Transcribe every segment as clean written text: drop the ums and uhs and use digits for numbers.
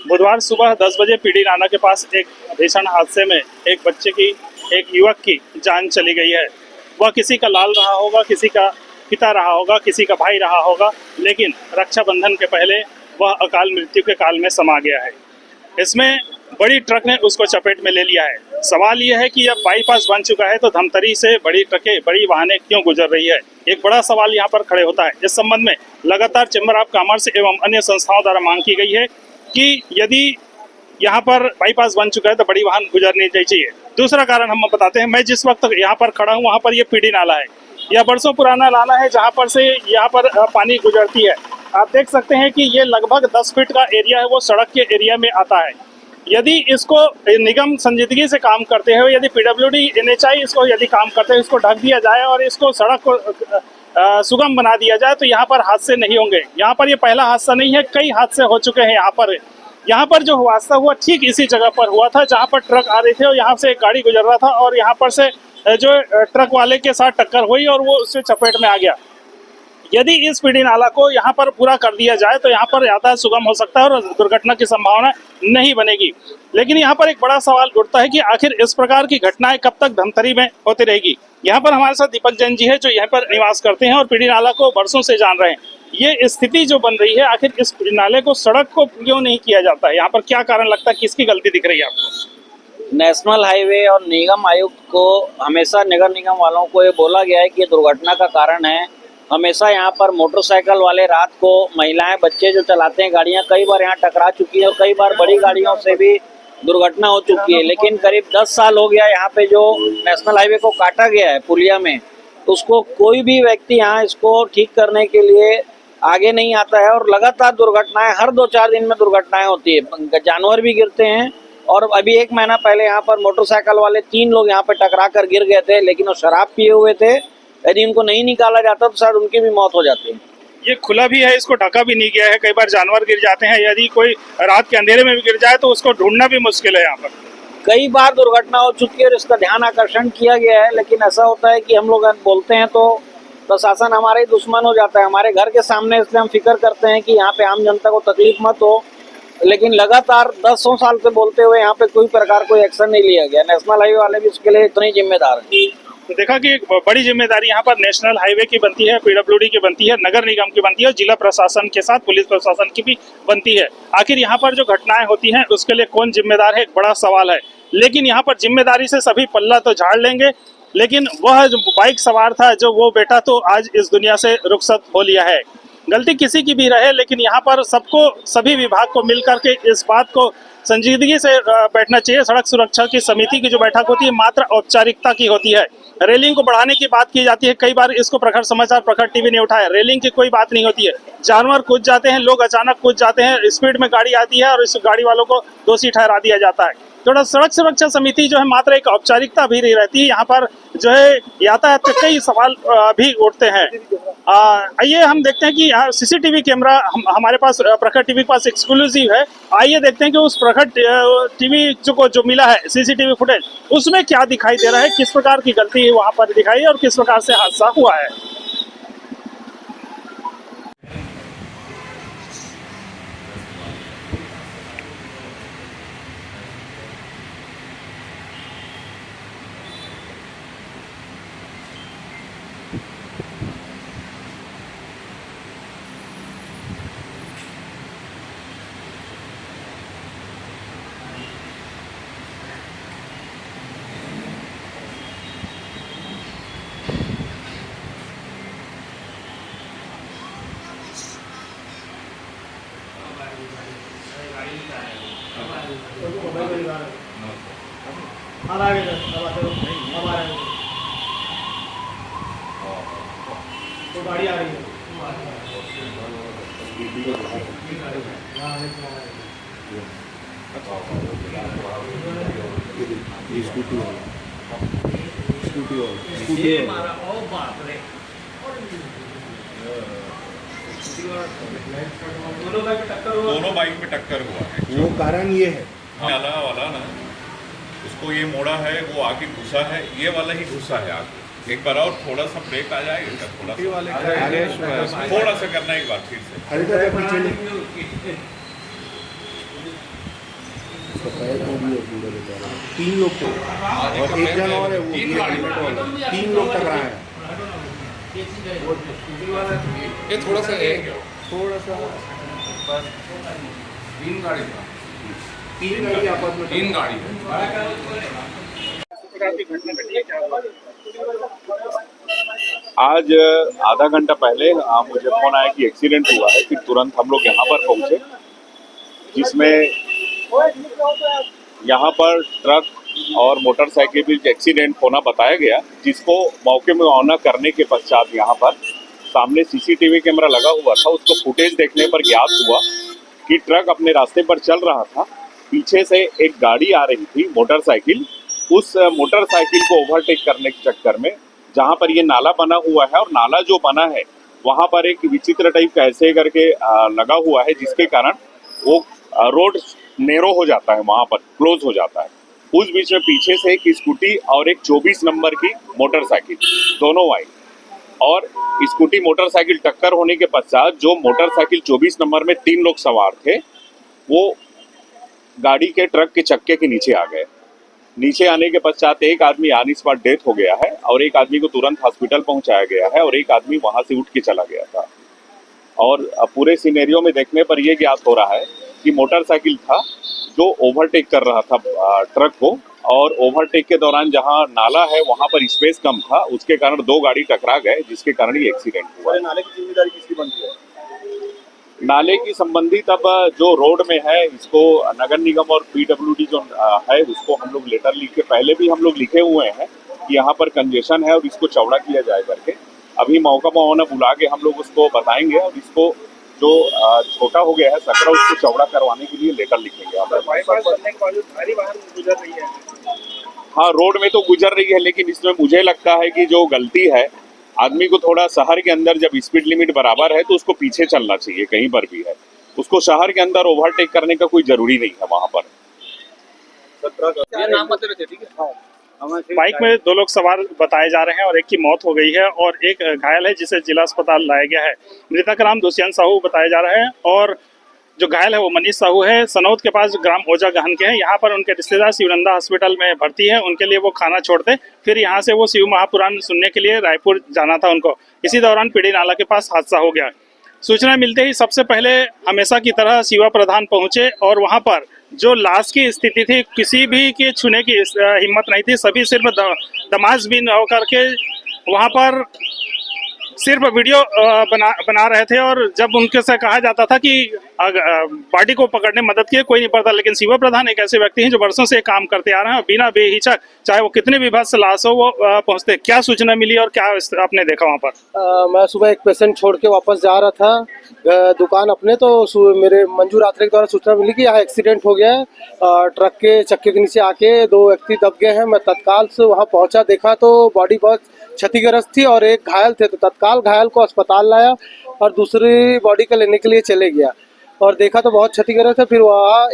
बुधवार सुबह 10 बजे पीडी नाला के पास एक भीषण हादसे में एक युवक की जान चली गई है। वह किसी का लाल रहा होगा, किसी का पिता रहा होगा, किसी का भाई रहा होगा, लेकिन रक्षाबंधन के पहले वह अकाल मृत्यु के काल में समा गया है। इसमें बड़ी ट्रक ने उसको चपेट में ले लिया है। सवाल यह है कि अब बाईपास बन चुका है तो धमतरी से बड़ी ट्रकें, बड़ी वाहनें क्यों गुजर रही है? एक बड़ा सवाल यहाँ पर खड़े होता है। इस संबंध में लगातार चैम्बर ऑफ कॉमर्स एवं अन्य संस्थाओं द्वारा मांग की गई है कि यदि यहाँ पर बाईपास बन चुका है तो बड़ी वाहन गुजरनी चाहिए। दूसरा कारण हम बताते हैं। मैं जिस वक्त यहाँ पर खड़ा हूँ वहाँ पर ये पीडी नाला है। यह बरसों पुराना नाला है जहाँ पर से यहाँ पर पानी गुजरती है। आप देख सकते हैं कि ये लगभग 10 फीट का एरिया है, वो सड़क के एरिया में आता है। यदि इसको निगम संजीदगी से काम करते हुए, यदि पीडब्ल्यूडी एनएचआई इसको यदि काम करते हुए इसको ढक दिया जाए और इसको सड़क को सुगम बना दिया जाए तो यहाँ पर हादसे नहीं होंगे। यहाँ पर ये पहला हादसा नहीं है, कई हादसे हो चुके हैं। यहाँ पर जो हादसा हुआ ठीक इसी जगह पर हुआ था जहाँ पर ट्रक आ रहे थे और यहाँ से एक गाड़ी गुजर रहा था और यहाँ पर से जो ट्रक वाले के साथ टक्कर हुई और वो उससे चपेट में आ गया। यदि इस पीडी नाला को यहाँ पर पूरा कर दिया जाए तो यहाँ पर यातायात सुगम हो सकता है और दुर्घटना की संभावना नहीं बनेगी। लेकिन यहाँ पर एक बड़ा सवाल उठता है कि आखिर इस प्रकार की घटनाएं कब तक धमतरी में होती रहेगी। यहाँ पर हमारे साथ दीपक जैन जी है जो यहाँ पर निवास करते हैं और पीडी नाला को बरसों से जान रहे हैं। ये स्थिति जो बन रही है, आखिर इस नाले को सड़क को क्यों नहीं किया जाता है? यहाँ पर क्या कारण लगता है, किसकी गलती दिख रही है आपको? नेशनल हाईवे और निगम आयुक्त को हमेशा नगर निगम वालों को ये बोला गया है कि ये दुर्घटना का कारण है। हमेशा यहाँ पर मोटरसाइकिल वाले रात को महिलाएं, बच्चे जो चलाते हैं गाड़ियाँ, कई बार यहाँ टकरा चुकी है और कई बार बड़ी गाड़ियों से भी दुर्घटना हो चुकी है। लेकिन करीब 10 साल हो गया यहाँ पे जो नेशनल हाईवे को काटा गया है पुलिया में, उसको कोई भी व्यक्ति यहाँ इसको ठीक करने के लिए आगे नहीं आता है और लगातार दुर्घटनाएं, हर 2-4 दिन में दुर्घटनाएं होती है। जानवर भी गिरते हैं और अभी 1 महीना पहले यहाँ पर मोटरसाइकिल वाले 3 लोग यहाँ पे टकरा कर गिर गए थे, लेकिन वो शराब पिए हुए थे। यदि उनको नहीं निकाला जाता तो शायद उनकी भी मौत हो जाती है। ये खुला भी है, इसको ढका भी नहीं गया है। कई बार जानवर गिर जाते हैं। यदि कोई रात के अंधेरे में भी गिर जाए तो उसको ढूंढना भी मुश्किल है। यहाँ पर कई बार दुर्घटना हो चुकी है और इसका ध्यान आकर्षण किया गया है, लेकिन ऐसा होता है कि हम लोग बोलते हैं तो प्रशासन हमारे दुश्मन हो जाता है। हमारे घर के सामने, इसलिए हम फिक्र करते हैं कि यहाँ पे आम जनता को तकलीफ मत हो, लेकिन लगातार 10 साल से बोलते हुए यहाँ पे कोई प्रकार कोई एक्शन नहीं लिया गया। नेशनल हाईवे वाले भी इसके लिए इतने जिम्मेदार हैं। तो देखा कि एक बड़ी जिम्मेदारी यहाँ पर नेशनल हाईवे की बनती है, पीडब्ल्यूडी की बनती है, नगर निगम की बनती है और जिला प्रशासन के साथ पुलिस प्रशासन की भी बनती है। आखिर यहाँ पर जो घटनाएं होती हैं उसके लिए कौन जिम्मेदार है, एक बड़ा सवाल है। लेकिन यहाँ पर जिम्मेदारी से सभी पल्ला तो झाड़ लेंगे, लेकिन वह जो बाइक सवार था, जो वो बेटा तो आज इस दुनिया से रुखसत हो लिया है। गलती किसी की भी रहे, लेकिन यहाँ पर सबको, सभी विभाग को मिलकर के इस बात को संजीदगी से बैठना चाहिए। सड़क सुरक्षा की समिति की जो बैठक होती है मात्र औपचारिकता की होती है। रेलिंग को बढ़ाने की बात की जाती है, कई बार इसको प्रखर समाचार, प्रखर टीवी ने उठाया। रेलिंग की कोई बात नहीं होती है। जानवर कूद जाते हैं, लोग अचानक कूद जाते हैं, स्पीड में गाड़ी आती है और इस गाड़ी वालों को दोषी ठहरा दिया जाता है। थोड़ा सड़क सुरक्षा समिति जो है मात्र एक औपचारिकता भी नहीं रहती है। यहाँ पर जो है यातायात के कई सवाल भी उठते हैं। आइए हम देखते हैं कि यहाँ सीसीटीवी कैमरा हमारे पास, प्रखर टीवी के पास एक्सक्लूसिव है। आइए देखते हैं कि उस प्रखर टीवी जो मिला है सीसीटीवी फुटेज, उसमें क्या दिखाई दे रहा है, किस प्रकार की गलती वहाँ पर दिखाई है और किस प्रकार से हादसा हुआ है। तो गाड़ी आ रही है। दोनों बाइक में टक्कर हुआ है। वो कारण ये है नाला वाला ना, उसको ये मोड़ा है, वो आगे घुसा है, ये वाला ही घुसा है आगे। एक बार और थोड़ा सा ब्रेक आ जाएगा, थोड़ा सा करना एक बार फिर से। तीन लोग थे और एक जन और है वो भी हेलमेट वाला, तीन लोग टकराए हैं। ये थोड़ा सा तीन गाड़ी आपस में, तीन गाड़ी आज आधा घंटा पहले मुझे फोन आया कि एक्सीडेंट हुआ है। फिर तुरंत हम लोग यहाँ पर पहुँचे, जिसमें यहाँ पर ट्रक और मोटरसाइकिल बीच एक्सीडेंट होना बताया गया, जिसको मौके में रवाना करने के पश्चात यहाँ पर सामने सीसीटीवी कैमरा लगा हुआ था, उसको फुटेज देखने पर ज्ञात हुआ कि ट्रक अपने रास्ते पर चल रहा था, पीछे से एक गाड़ी आ रही थी मोटरसाइकिल। उस मोटरसाइकिल को ओवरटेक करने के चक्कर में जहाँ पर ये नाला बना हुआ है, और नाला जो बना है वहाँ पर एक विचित्र टाइप का ऐसे करके लगा हुआ है, जिसके कारण वो रोड नेरो हो जाता है, वहाँ पर क्लोज हो जाता है। उस बीच में पीछे से एक स्कूटी और एक 24 नंबर की मोटरसाइकिल दोनों आई, और स्कूटी मोटरसाइकिल टक्कर होने के पश्चात जो मोटरसाइकिल 24 नंबर में 3 लोग सवार थे, वो गाड़ी के ट्रक के चक्के के नीचे आ गए। नीचे आने के पश्चात एक आदमी ऑन स्पॉट डेथ हो गया है, और एक आदमी को तुरंत हॉस्पिटल पहुंचाया गया है, और एक आदमी वहां से उठ के चला गया था। और पूरे सिनेरियो में देखने पर यह ज्ञात हो रहा है कि मोटरसाइकिल था जो ओवरटेक कर रहा था ट्रक को, और ओवरटेक के दौरान जहां नाला है वहां पर स्पेस कम था, उसके कारण 2 गाड़ी टकरा गए, जिसके कारण ये एक्सीडेंट हुआ। नाले की जिम्मेदारी किसकी बनती है? नाले की संबंधित अब जो रोड में है, इसको नगर निगम और पीडब्ल्यूडी जो है उसको हम लोग लेटर लिख के, पहले भी हम लोग लिखे हुए हैं कि यहाँ पर कंजेशन है और इसको चौड़ा किया जाए करके। अभी मौका मौना बुला के हम लोग उसको बताएंगे, और इसको जो छोटा हो गया है सकरा, उसको चौड़ा करवाने के लिए लेटर लिखेंगे। हाँ, रोड में तो गुजर रही है, लेकिन इसमें मुझे लगता है कि जो गलती है, आदमी को थोड़ा शहर के अंदर जब स्पीड लिमिट बराबर है तो उसको पीछे चलना चाहिए, कहीं पर भी है, उसको शहर के अंदर ओवरटेक करने का कोई जरूरी नहीं है वहाँ पर। बाइक में 2 लोग सवार बताए जा रहे हैं और एक की मौत हो गई है और एक घायल है, जिसे जिला अस्पताल लाया गया है। मृतक का नाम दुष्यंत साहू बताया जा रहा है, और जो घायल है वो मनीष साहू है। सनौद के पास ग्राम ओजा गहन के हैं। यहाँ पर उनके रिश्तेदार शिवनंदा हॉस्पिटल में भर्ती है। उनके लिए वो खाना छोड़ते, फिर यहाँ से वो शिव महापुराण सुनने के लिए रायपुर जाना था उनको। इसी दौरान पीड़ी नाला के पास हादसा हो गया। सूचना मिलते ही सबसे पहले हमेशा की तरह शिवा प्रधान पहुंचे, और वहाँ पर जो लाश की स्थिति थी, किसी भी के छूने की हिम्मत नहीं थी। सभी सिर्फ दमाजबीन होकर के वहाँ पर सिर्फ वीडियो बना रहे थे, और जब उनके से कहा जाता था कि बॉडी को पकड़ने मदद की, कोई नहीं पड़ता। लेकिन शिवा प्रधान एक ऐसे व्यक्ति हैं जो वर्षों से काम करते आ रहे हैं, और बिना बेहिचक, चाहे वो कितने भी भद्द लाश हो, वो पहुंचते। क्या सूचना मिली और क्या आपने देखा वहाँ पर? मैं सुबह एक पेशेंट छोड़ के वापस जा रहा था दुकान अपने, तो मेरे मंजू रात्रे के द्वारा सूचना मिली कि यहाँ एक्सीडेंट हो गया है। ट्रक के चक्के के नीचे आके 2 व्यक्ति दब गए हैं। मैं तत्काल से वहाँ पहुँचा, देखा तो बॉडी बहुत क्षतिग्रस्त थी और एक घायल थे, तो तत्काल घायल को अस्पताल लाया और दूसरी बॉडी का लेने के लिए चले गया, और देखा तो बहुत क्षतिग्रस्त है। फिर वहाँ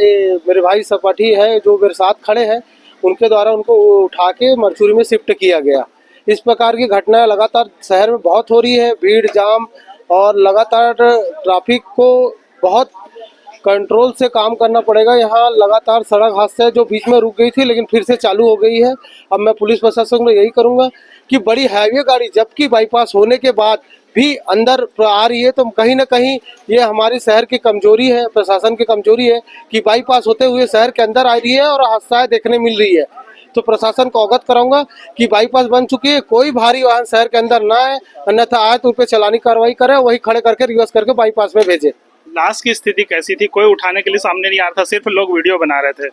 मेरे भाई सपाठी है जो मेरे साथ खड़े हैं, उनके द्वारा उनको उठा के मरचूरी में शिफ्ट किया गया। इस प्रकार की घटनाएं लगातार शहर में बहुत हो रही है, भीड़ जाम, और लगातार ट्रैफिक को बहुत कंट्रोल से काम करना पड़ेगा। यहाँ लगातार सड़क हादसे जो बीच में रुक गई थी लेकिन फिर से चालू हो गई है। अब मैं पुलिस प्रशासन को यही करूँगा कि बड़ी हैवी गाड़ी जबकि बाईपास होने के बाद भी अंदर आ रही है, तो कहीं ना कहीं ये हमारी शहर की कमजोरी है, प्रशासन की कमजोरी है कि बाईपास होते हुए शहर के अंदर आ रही है और हादसा देखने मिल रही है। तो प्रशासन को अवगत कराऊंगा कि बाईपास बन चुकी है, कोई भारी वाहन शहर के अंदर ना आए, अन्यथा आए तो उन पर चालानी कार्रवाई करे, वही खड़े करके रिवर्स करके बाईपास में भेजे। लाश की स्थिति कैसी थी? कोई उठाने के लिए सामने नहीं आ रहा था, सिर्फ लोग वीडियो बना रहे थे।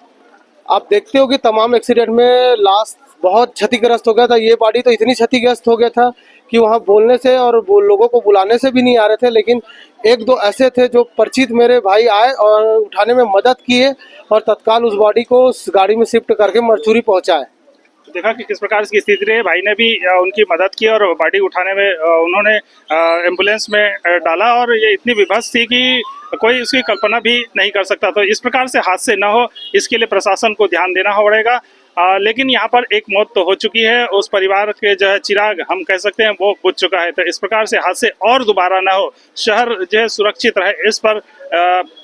आप देखते हो कि तमाम एक्सीडेंट में लाश बहुत क्षतिग्रस्त हो गया था। ये बॉडी तो इतनी क्षतिग्रस्त हो गया था कि वहाँ बोलने से और लोगों को बुलाने से भी नहीं आ रहे थे, लेकिन 1-2 ऐसे थे जो परिचित मेरे भाई आए और उठाने में मदद किए और तत्काल उस बॉडी को उस गाड़ी में शिफ्ट करके मरचूरी पहुँचाए। देखा कि किस प्रकार की स्थिति रही। भाई ने भी उनकी मदद की और बॉडी उठाने में उन्होंने एम्बुलेंस में डाला, और ये इतनी विभत्स थी कि कोई उसकी कल्पना भी नहीं कर सकता। तो इस प्रकार से हादसे न हो, इसके लिए प्रशासन को ध्यान देना पड़ेगा। लेकिन यहाँ पर एक मौत तो हो चुकी है, उस परिवार के जो है चिराग हम कह सकते हैं वो बुझ चुका है। तो इस प्रकार से हादसे और दोबारा ना हो, शहर जो है सुरक्षित रहे, इस पर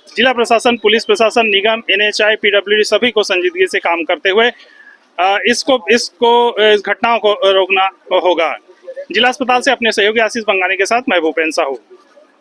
जिला प्रशासन, पुलिस प्रशासन, निगम, NHAI, PWD सभी को संजीदगी से काम करते हुए इस घटनाओं को रोकना होगा। जिला अस्पताल से अपने सहयोगी आशीष बंगानी के साथ मैं भूपेन साहू।